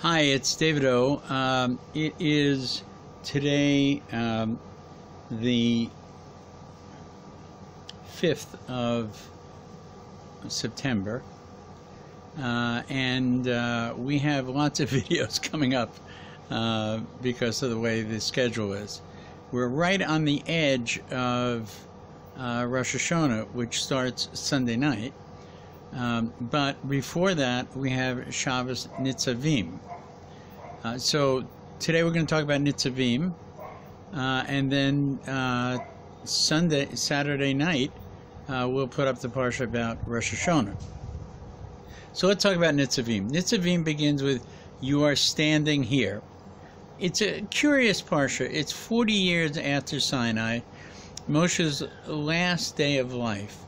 Hi, it's David O. It is today the 5th of September, and we have lots of videos coming up because of the way the schedule is. We're right on the edge of Rosh Hashanah, which starts Sunday night. But before that, we have Shabbos NITZAVIM. So today we're going to talk about NITZAVIM, and then Saturday night, we'll put up the Parsha about Rosh Hashanah. So let's talk about NITZAVIM. NITZAVIM begins with, "You are standing here." It's a curious Parsha. It's 40 years after Sinai, Moshe's last day of life.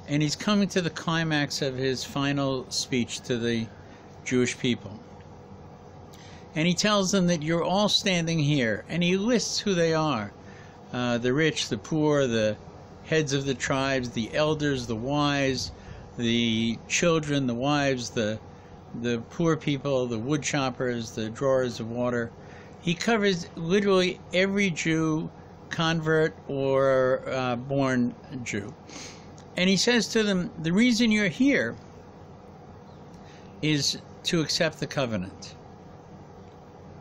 And he's coming to the climax of his final speech to the Jewish people. And he tells them that you're all standing here. And he lists who they are. The rich, the poor, the heads of the tribes, the elders, the wise, the children, the wives, the poor people, the wood choppers, the drawers of water. He covers literally every Jew, convert or born Jew. And he says to them, the reason you're here is to accept the covenant.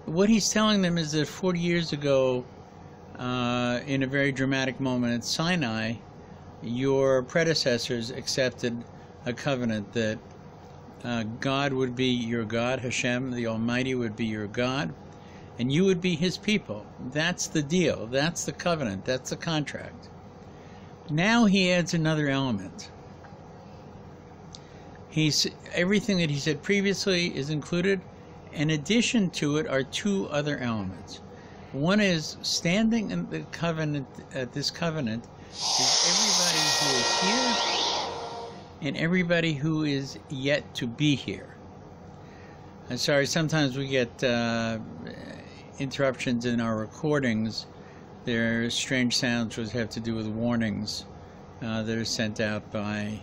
What he's telling them is that 40 years ago, in a very dramatic moment at Sinai, your predecessors accepted a covenant that God would be your God, Hashem, the Almighty, would be your God, and you would be his people. That's the deal. That's the covenant. That's the contract. Now he adds another element. Everything that he said previously is included. In addition to it are two other elements. One is standing in the covenant. This covenant is everybody who is here and everybody who is yet to be here. I'm sorry, sometimes we get interruptions in our recordings. There are strange sounds which have to do with warnings that are sent out by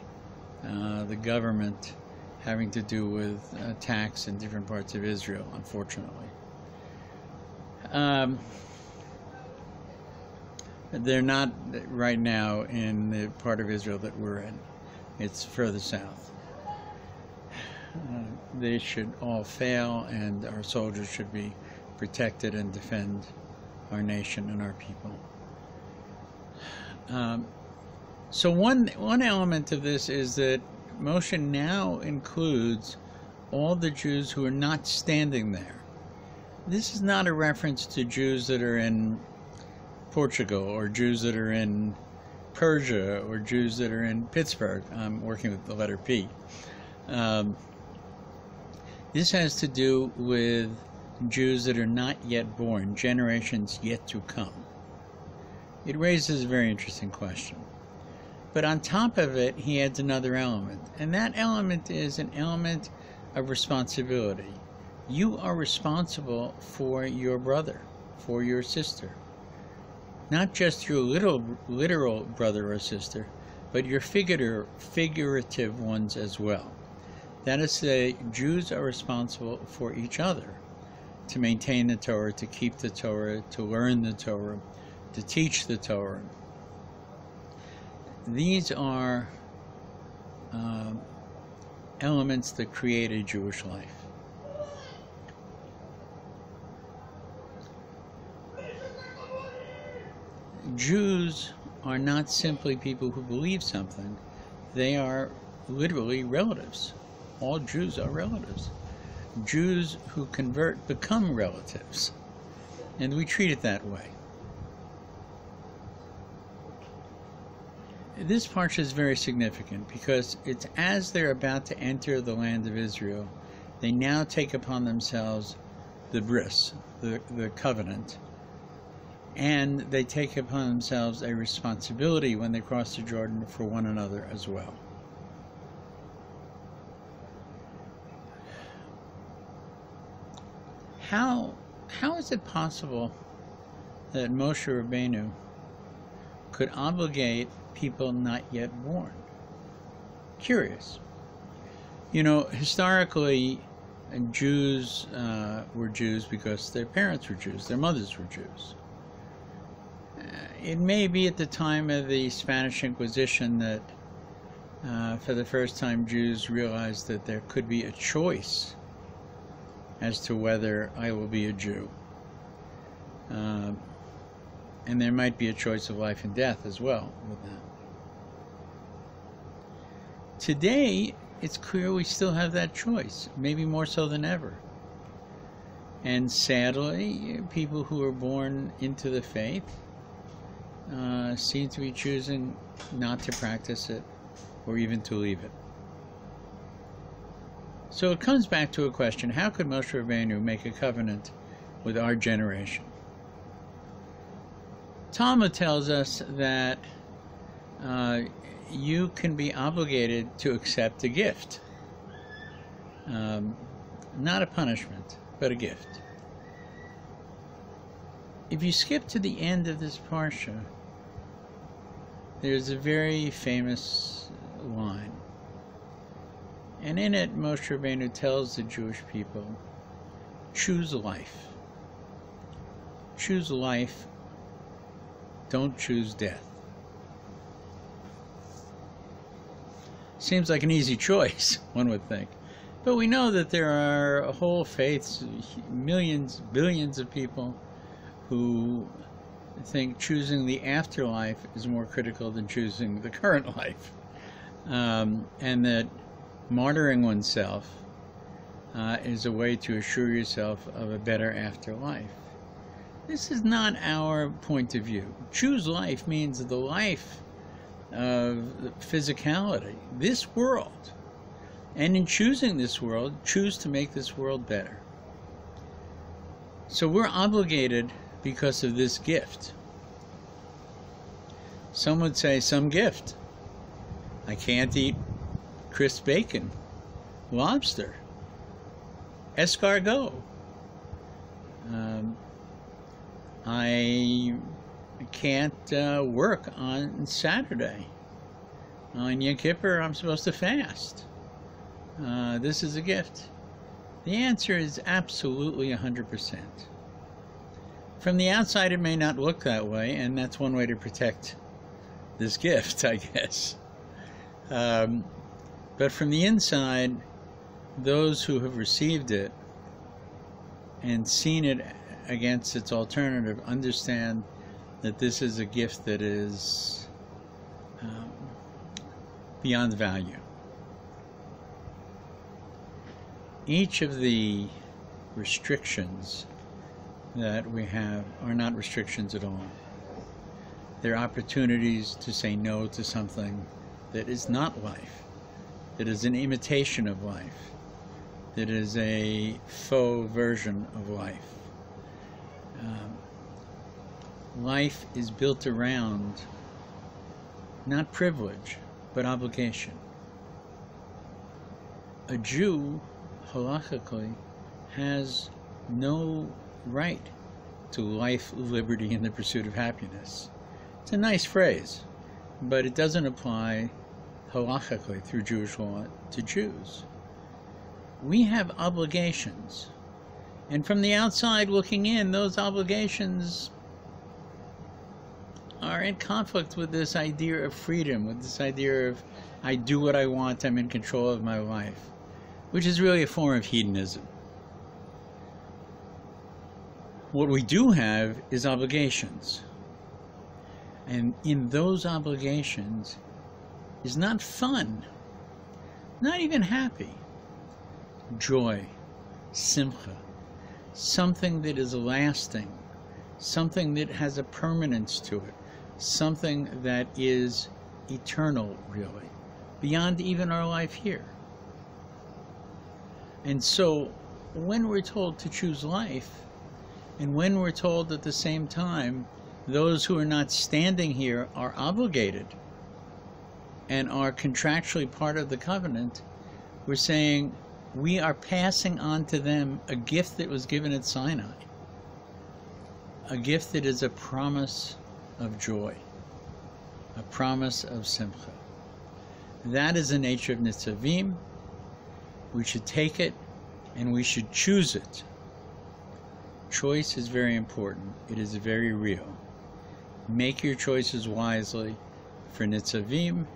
the government, having to do with attacks in different parts of Israel, unfortunately. They're not right now in the part of Israel that we're in. It's further south. They should all fail, and our soldiers should be protected and defend our nation and our people. So one element of this is that Moshe now includes all the Jews who are not standing there. This is not a reference to Jews that are in Portugal or Jews that are in Persia or Jews that are in Pittsburgh. I'm working with the letter P. This has to do with Jews that are not yet born, generations yet to come. It raises a very interesting question. But on top of it, he adds another element. And that element is an element of responsibility. You are responsible for your brother, for your sister. Not just your literal brother or sister, but your figurative ones as well. That is to say, Jews are responsible for each other, to maintain the Torah, to keep the Torah, to learn the Torah, to teach the Torah. These are elements that create a Jewish life. Jews are not simply people who believe something. They are literally relatives. All Jews are relatives. Jews who convert become relatives, and we treat it that way. This parsha is very significant because it's as they're about to enter the land of Israel, they now take upon themselves the bris, the covenant, and they take upon themselves a responsibility when they cross the Jordan for one another as well. How is it possible that Moshe Rabbeinu could obligate people not yet born? Curious. You know, historically, And Jews were Jews because their parents were Jews, their mothers were Jews. It may be at the time of the Spanish Inquisition that for the first time Jews realized that there could be a choice as to whether I will be a Jew. And there might be a choice of life and death as well with that. Today, it's clear we still have that choice, maybe more so than ever. And sadly, people who are born into the faith seem to be choosing not to practice it or even to leave it. So it comes back to a question: how could Moshe Rabbeinu make a covenant with our generation? Talmud tells us that you can be obligated to accept a gift. Not a punishment, but a gift. If you skip to the end of this Parsha, there's a very famous line. And in it, Moshe Rabbeinu tells the Jewish people, choose life. Choose life. Don't choose death. Seems like an easy choice, one would think. But we know that there are whole faiths, millions, billions of people who think choosing the afterlife is more critical than choosing the current life. And that martyring oneself is a way to assure yourself of a better afterlife. This is not our point of view. Choose life means the life of physicality, this world. And in choosing this world, choose to make this world better. So we're obligated because of this gift. Some would say, some gift. I can't eat crisp bacon, lobster, escargot. I can't work on Saturday. On Yom Kippur, I'm supposed to fast. This is a gift. The answer is absolutely 100%. From the outside, it may not look that way, and that's one way to protect this gift, I guess. But from the inside, those who have received it and seen it against its alternative understand that this is a gift that is beyond value. Each of the restrictions that we have are not restrictions at all. They're opportunities to say no to something that is not life, that is an imitation of life, that is a faux version of life. Life is built around not privilege, but obligation. A Jew, halachically, has no right to life, liberty, and the pursuit of happiness. It's a nice phrase, but it doesn't apply halachically through Jewish law to Jews. We have obligations, and from the outside looking in, those obligations are in conflict with this idea of freedom, with this idea of I do what I want, I'm in control of my life, which is really a form of hedonism. What we do have is obligations. And in those obligations is not fun, not even happy, joy, simcha, something that is lasting, something that has a permanence to it, something that is eternal, really, beyond even our life here. And so when we're told to choose life, and when we're told at the same time those who are not standing here are obligated and are contractually part of the covenant, we're saying we are passing on to them a gift that was given at Sinai, a gift that is a promise of joy, a promise of simcha. That is the nature of NITZAVIM. We should take it and we should choose it. Choice is very important. It is very real. Make your choices wisely for Nitzavim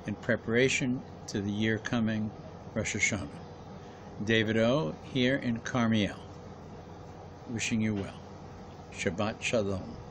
in preparation to the year coming, Rosh Hashanah. David O. here in Karmiel, wishing you well. Shabbat Shalom.